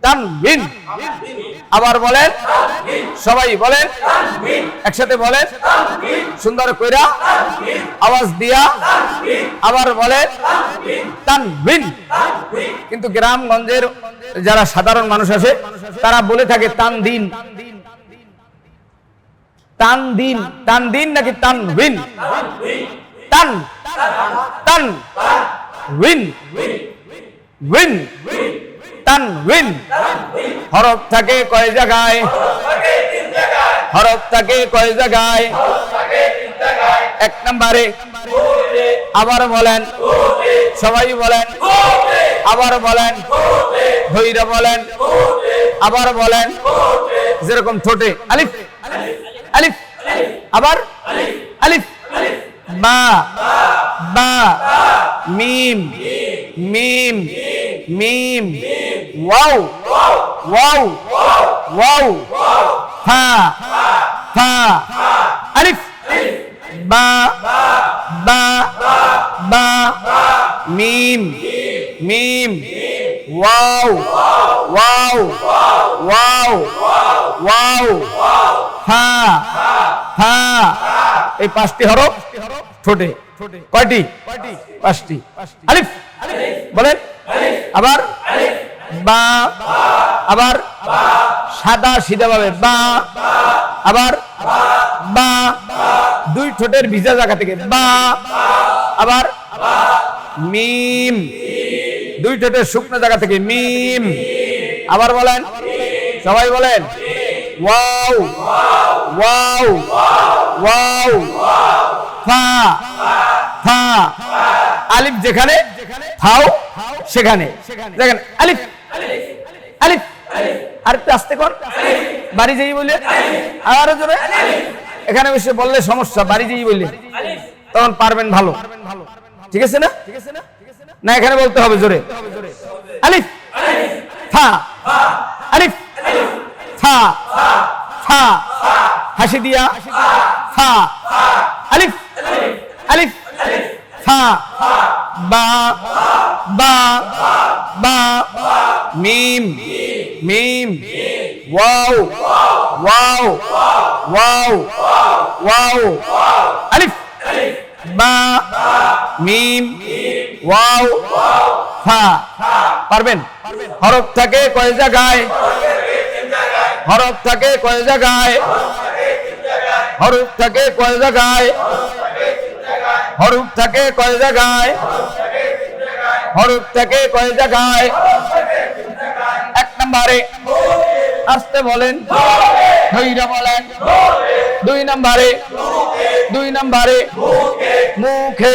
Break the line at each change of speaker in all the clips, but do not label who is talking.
তানবিন। আবার বলেন, সবাই বলেন, একসাথে বলেন, সুন্দর কইরা আওয়াজ দিয়া আবার বলেন তানবিন। কিন্তু গ্রামগঞ্জের যারা সাধারণ মানুষ আছে তারা বলে থাকে তানদিন। তানদিন, তানদিন নাকি তানবিন? তান তান উইন উইন তানবিন। হরফ থাকে কয় জায়গায়? হরফ থাকে কয় জায়গায়? এক নম্বরে। আবার বলেন, সবাই বলেন, আবার বলেন, ধৈর্য বলেন, আবার বলেন, যেরকম ঠোঁটে আলিফ আলিফ, আবার আলিফ, বা বা, মিম মিম মিম, ওয়াও ওয়াও ওয়াও, ফা ফা, আলিফ, বা বা বা, মিম মিম, ওয়াও ওয়াও ওয়াও ওয়াও, ফা ফা। এই পাঁচটি হরফ ঠোঁটে। কয়টি? পাঁচটি। আলিফ বলেন, আবার বা, আবার সাদা সিধা ভাবে বা, আবার বা, দুই ঠোঁটের ভিজা জায়গা থেকে বা, আবার মিম, দুই ঠোঁটের শুকনো জায়গা থেকে মিম। আবার বলেন, সবাই বলেন, ওয়াও ওয়াও ওয়াও, ফা ফা। আলিফ যেখানে, ফাও সেখানে। দেখেন আলিফ আলিফ, আর একটু আস্তে কর, বাড়ি যেই বললে আরো জোরে। এখানে বসে বললে সমস্যা, বাড়ি যেই বললে তখন পারবেন ভালো। ঠিক আছে না? না এখানে বলতে হবে জোরে। আলিফ ফা, আলিফ ফা ফা, হাসি দিয়া ফা, আলিফ আলিফ ফা, বা বা বা, মিম মিম, ওয়াও ওয়াও ওয়াও ওয়াও, আলিফ বা মিম ওয়াও ফা। পারবেন? হরফ থাকে কয় জায়গায়? হরফ থাকে কয় জায়গায়? হরফ থাকে কয় জায়গায়? হরফ থাকে কয় জায়গায়? হরফ থাকে কয় জায়গায়? এক নম্বরে, আস্তে বলেন, ধৈর্য বলেন। দুই নম্বরে, দুই নম্বরে মুখে,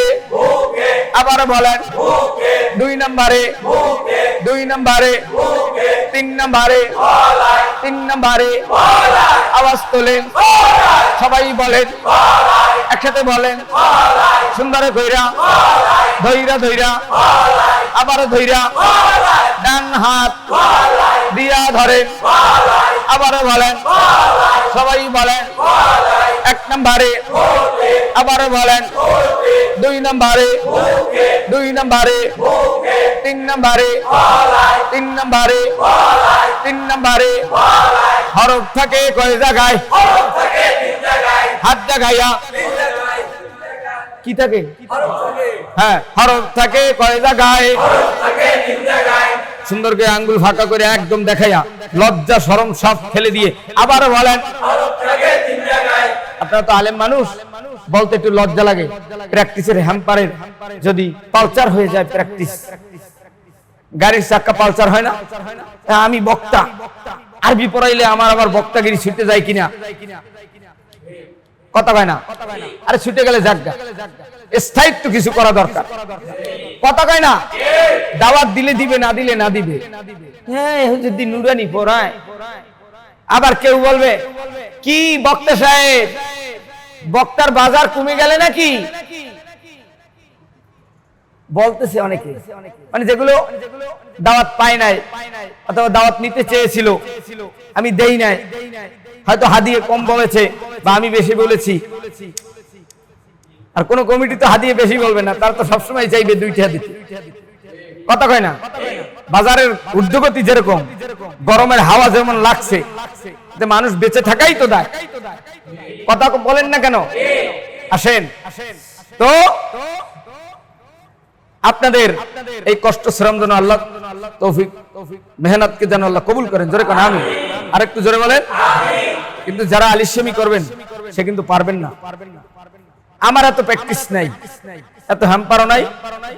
আবার বলেন, দুই নম্বরে, দুই নম্বরে, তিন নম্বরে, তিন নম্বরে আওয়াজ তোলেন, সবাই বলেন, একসাথে বলেন, সুন্দর কইরা, ধৈরা ধৈরা, আবার ধৈরা, ডান হাত দিয়া ধরেন, আবার বলেন, সবাই বলেন, এক নম্বরে, আবার বলেন, দুই নম্বরে, দুই নম্বরে, তিন নম্বরে, তিন নম্বরে, তিন নম্বরে। হরফ থাকে কয় জায়গায়? হাত জাগাইয়া কি থাকে? হ্যাঁ, হরফ থাকে কয় জায়গায়? সুন্দর করে আঙ্গুল ফাঁকা করে একদম দেখাইয়া, লজ্জা শরম সব ফেলে দিয়ে আবার বলেন। আপনারা তো আলেম মানুষ, বলতে একটু লজ্জা লাগে। প্র্যাকটিসের হ্যাম্পারের যদি পালচার হয়ে যায়, প্র্যাকটিস গাড়ির চাক্কা পালচার হয় না? আমি বক্তা, আরবি পড়াইলে আমার আবার বক্তাগিরি ছুটে যায় কিনা? কথা কয় না? আরে ছুটে গেলে জায়গা, স্থায়িত্ব কিছু করা দরকার। কথা কয় না? দাওয়াত দিলে দিবে, না দিলে না দিবে। হ্যাঁ, যদি নুরানি পড়ায়, আবার কেউ বলবে কি বক্তা সাহেব, বক্তার বাজার কমে গেলে নাকি? বলতেছে অনেকে, মানে যেগুলো দাওয়াত পায় নাই অথবা দাওয়াত নিতে চেয়েছিল, আমি দেই নাই, হয়তো হাদিয়ে কম বলেছে বা আমি বেশি বলেছি। আর কোন কমিটি তো হাদিয়ে বেশি বলবে না, তার তো সবসময় চাইবে দুইটা দিতে। কথা কয় না? বাজারের ঊর্ধ্বগতি যেরকম, গরমের হাওয়া যেমন লাগছে, মানুষ বেঁচে থাকাই তো দায়। কথা বলেন না কেন? আসেন তো আপনাদের এই কষ্ট শ্রম যেন আল্লাহ তৌফিক মেহনতকে যেন আল্লাহ কবুল করেন। জোরে কোন আমিন। আরেকটু জোরে বলেন। কিন্তু যারা আলিশামি করবেন সে কিন্তু পারবেন না। আমার এত প্র্যাকটিস নাই, এত হ্যাম্পারও নাই,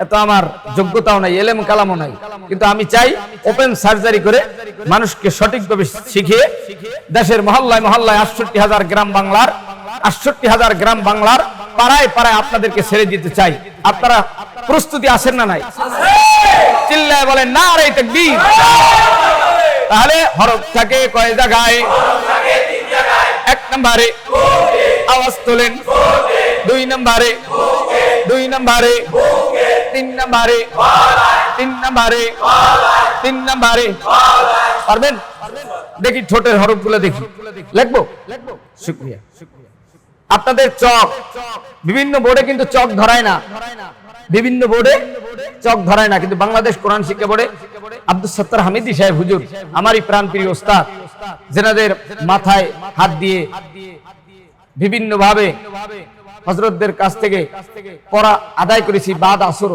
এত আমার যোগ্যতাও নাই, এলেম কালামও নাই, কিন্তু আমি চাই ওপেন সার্জারি করে মানুষকে সঠিকভাবে শিখিয়ে দেশের মহল্লায় মহল্লায় ৬৮,০০০ গ্রাম বাংলার ৬৮,০০০ গ্রাম বাংলার পাড়ায় পাড়ায় আপনাদেরকে ছেড়ে দিতে চাই। আপনারা প্রস্তুতি আছেন না নাই? চিল্লায় বলেন নারে তাকবীর। তাহলে হরফ থাকে কয় জায়গায়? ১ নম্বরে আওয়াজ তোলেন, ২ নম্বরে, ২ নম্বরে, ৩ নম্বরে, ৩ নম্বরে, ৩ নম্বরে। পারবেন? দেখি ঠোঁটের হরফগুলো দেখি, লিখবো? শুকরিয়া। আপনাদের চক বিভিন্ন বোর্ডে কিন্তু চক ধরায় না, বিভিন্ন বোর্ডে চক ধরায় না, কিন্তু বাংলাদেশ কোরআন শিক্ষা বোর্ডে আব্দুল সত্তার হামিদি সাহেব হুজুর, আমারই প্রাণপ্রিয় ওস্তাদ, যেনাদের মাথায় হাত দিয়ে বিভিন্ন ভাবে হযরতদের কাছ থেকে পড়া আদায় করেছি। বাদ আসর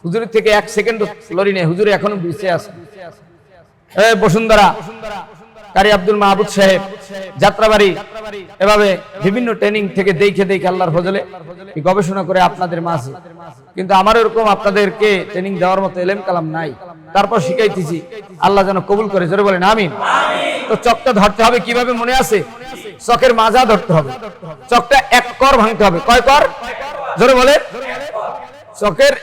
হুজুরের থেকে 1 সেকেন্ড লরি নেই, হুজুর এখনো বেঁচে আছে। বসুন্ধরা কারি আব্দুল মাহবুব সাহেব, যাত্রাবাড়ি, এভাবে বিভিন্ন ট্রেনিং থেকে দেখে দেখে আল্লাহর ফজলে গবেষণা করে আপনাদের মাঝে। কিন্তু আমার এরকম আপনাদেরকে ট্রেনিং দেওয়ার মতো এলেম কালাম নাই, তারপর শিখাইতেছি। আল্লাহ যেন কবুল করে। জোরে বলেন আমিন। তো চকটা ধরতে হবে কিভাবে মনে আছে? চকের মাজা ধরতে হবে, চকটা 1 কর ভাঙতে হবে। কয় কর? জোরে বলে। চকের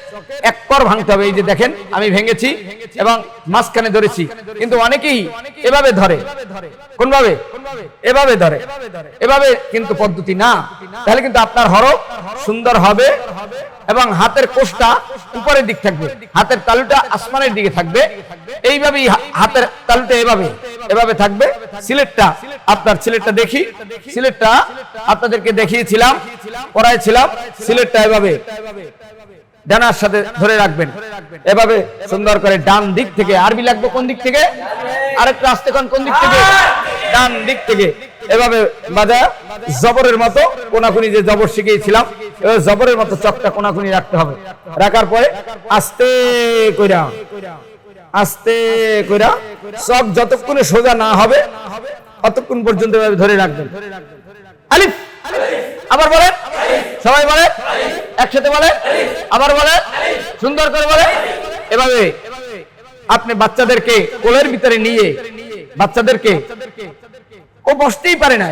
1 কর ভাঙতে হবে। এই যে দেখেন আমি ভেঙেছি এবং মাঝখানে ধরেছি, কিন্তু অনেকেই এভাবে ধরে। কোন ভাবে? এভাবে ধরে। এভাবে কিন্তু পদ্ধতি না। তাহলে কিন্তু আপনার হরফ সুন্দর হবে এবং হাতের কোষটা উপরের দিক থাকবে, হাতের তালুটা আসমানের দিকে থাকবে। এইভাবেই হাতের তালুটা এভাবে এভাবে থাকবে। সিলেটটা আপনার সিলেটটা দেখি, সিলেটটা আপনাদেরকে দেখিয়েছিলাম, পড়াইছিলাম। সিলেটটা এভাবে ডানার সাথে ধরে রাখবেন, এভাবে সুন্দর করে ডান দিক থেকে। আরবি লাগবে কোন দিক থেকে? আরেকটু আস্তে কোন দিক থেকে? ডান দিক থেকে। এভাবে বাজা জবরের মতো কোনাকুনি, যে জবর শিখিয়েছিলাম জবরের মতো চকটা কোনাকুনি রাখতে হবে। রাখার পরে আস্তে কইরা আস্তে কইরা চক যতক্ষণে সোজা না হবে ততক্ষণ পর্যন্ত এভাবে ধরে রাখবেন। আলিফ। আবার বলেন, সবাই বলেন, একসাথে বলেন, আবার বলেন, সুন্দর করে বলেন। এভাবে আপনি বাচ্চাদেরকে কোলের ভিতরে নিয়ে, বাচ্চাদেরকে ও বসতেই পারে না,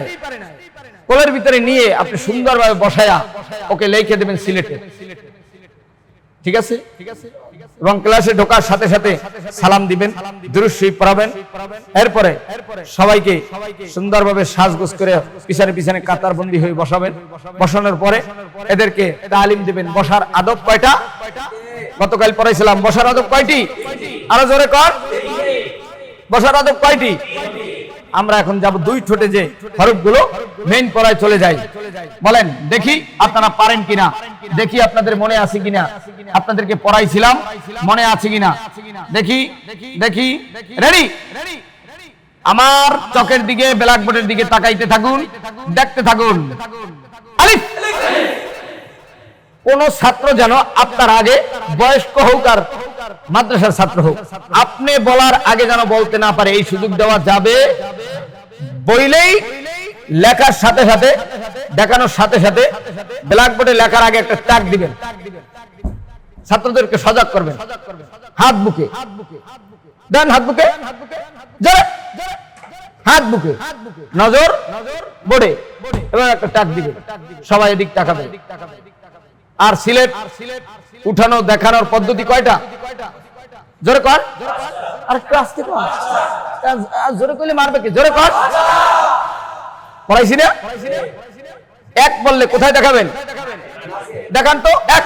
কোলের ভিতরে নিয়ে আপনি সুন্দরভাবে বসায়া ওকে লিখে দেবেন সিলেটে। ঠিক আছে? এবং ক্লাসে ঢোকার সাথে সাথে সালাম দিবেন, দুরূদ শরীফ পড়াবেন। এরপরে সবাইকে সুন্দরভাবে সাজগোজ করে পিছনে পিছনে কাতারবন্দি হয়ে বসাবেন। বসানোর পরে এদেরকে তালিম দিবেন। বসার আদব কয়টা? গতকাল পড়াইছিলাম। বসার আদব কয়টি? আরো জোরে কর। বসার আদব কয়টি? আমরা এখন যাব 2 ঠোঁটে যে হরফগুলো মেইন পড়ায় চলে যাই। বলেন দেখি আপনারা পারেন কিনা, দেখি আপনাদের মনে আছে কিনা, আপনাদেরকে পড়াইছিলাম মনে আছে কিনা দেখি। দেখি, রেডি? আমার চকের দিকে, ব্ল্যাকবোর্ডের দিকে তাকাইতে থাকুন, দেখতে থাকুন। আলিফ। কোন ছাত্র যেন আপনার আগে, বয়স্ক হোক আর মাদ্রাসার ছাত্র হোক, আপনি বলার আগে যেন বলতে না পারে, এই সুযোগ দেওয়া যাবে। বইলেই লেখার সাথে সাথে, দেখানোর সাথে সাথে ব্ল্যাকবোর্ডে লেখার আগে একটা ট্যাগ দিবেন। ছাত্রদেরকে সজাগ করবেন। হাত বুকে দেন, হাত বুকে, জোরে হাত বুকে, নজর বোর্ডে, এবার একটা ট্যাগ দিবেন। সবাই এদিক তাকাবে। আর সিলেট উঠানো দেখানোর পদ্ধতি কয়টা? জোরে কর। আর একটু আস্তে কর, জোরে কইলে মারবে কে? জোরে কর। পড়াইছি না? 1 বললে কোথায় দেখাবেন? দেখান তো। 1